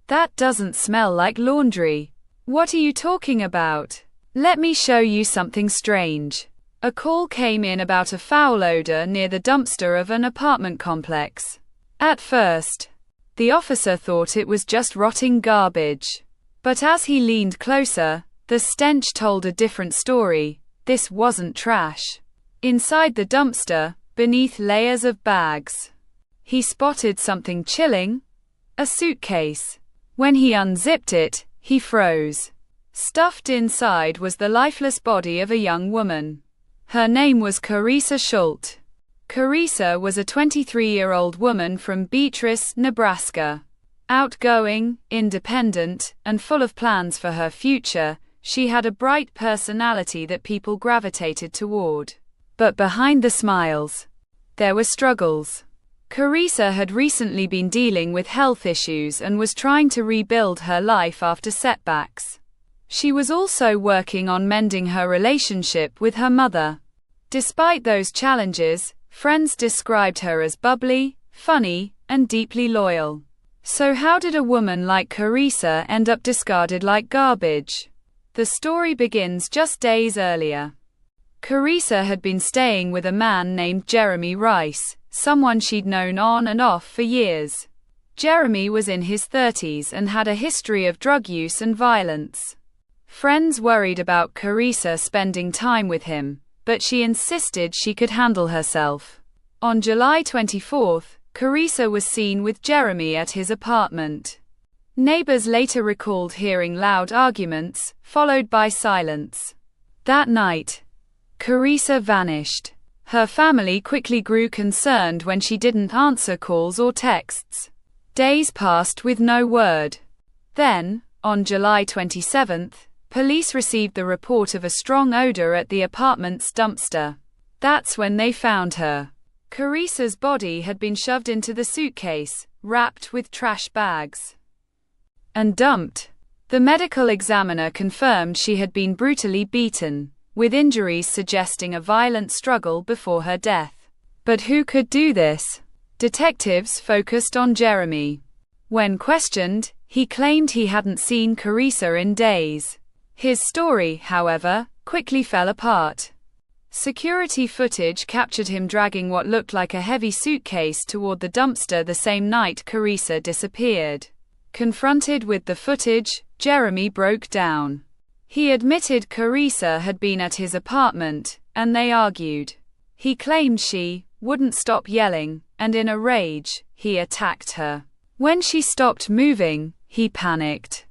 That doesn't smell like laundry. What are you talking about? Let me show you something strange. A call came in about a foul odor near the dumpster of an apartment complex. At first, the officer thought it was just rotting garbage. But as he leaned closer, the stench told a different story. This wasn't trash. Inside the dumpster, beneath layers of bags, he spotted something chilling: a suitcase. When he unzipped it, he froze. Stuffed inside was the lifeless body of a young woman. Her name was Carissa Schultz. Carissa was a 23-year-old woman from Beatrice, Nebraska. Outgoing, independent, and full of plans for her future, she had a bright personality that people gravitated toward. But behind the smiles, there were struggles. Carissa had recently been dealing with health issues and was trying to rebuild her life after setbacks. She was also working on mending her relationship with her mother. Despite those challenges, friends described her as bubbly, funny, and deeply loyal. So how did a woman like Carissa end up discarded like garbage? The story begins just days earlier. Carissa had been staying with a man named Jeremy Rice, someone she'd known on and off for years. Jeremy was in his 30s and had a history of drug use and violence. Friends worried about Carissa spending time with him, but she insisted she could handle herself. On July 24th, Carissa was seen with Jeremy at his apartment. Neighbors later recalled hearing loud arguments, followed by silence. That night, Carissa vanished. Her family quickly grew concerned when she didn't answer calls or texts. Days passed with no word. Then, on July 27th, police received the report of a strong odor at the apartment's dumpster. That's when they found her. Carissa's body had been shoved into the suitcase, wrapped with trash bags, and dumped. The medical examiner confirmed she had been brutally beaten, with injuries suggesting a violent struggle before her death. But who could do this? Detectives focused on Jeremy. When questioned, he claimed he hadn't seen Carissa in days. His story, however, quickly fell apart. Security footage captured him dragging what looked like a heavy suitcase toward the dumpster the same night Carissa disappeared. Confronted with the footage, Jeremy broke down. He admitted Carissa had been at his apartment, and they argued. He claimed she wouldn't stop yelling, and in a rage, he attacked her. When she stopped moving, he panicked.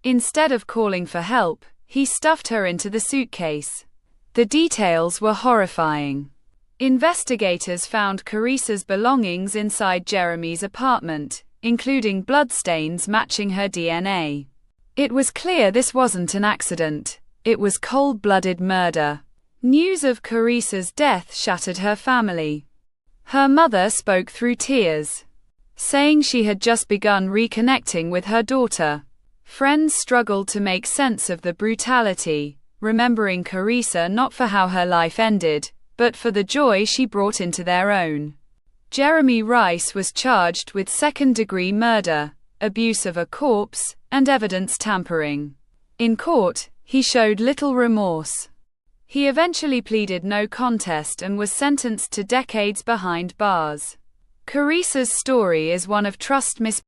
Instead of calling for help, he stuffed her into the suitcase. The details were horrifying. Investigators found Carissa's belongings inside Jeremy's apartment, including bloodstains matching her DNA. It was clear this wasn't an accident. It was cold-blooded murder. News of Carissa's death shattered her family. Her mother spoke through tears, saying she had just begun reconnecting with her daughter. Friends struggled to make sense of the brutality, remembering Carissa not for how her life ended, but for the joy she brought into their own. Jeremy Rice was charged with second-degree murder, abuse of a corpse, and evidence tampering. In court, he showed little remorse. He eventually pleaded no contest and was sentenced to decades behind bars. Carissa's story is one of trust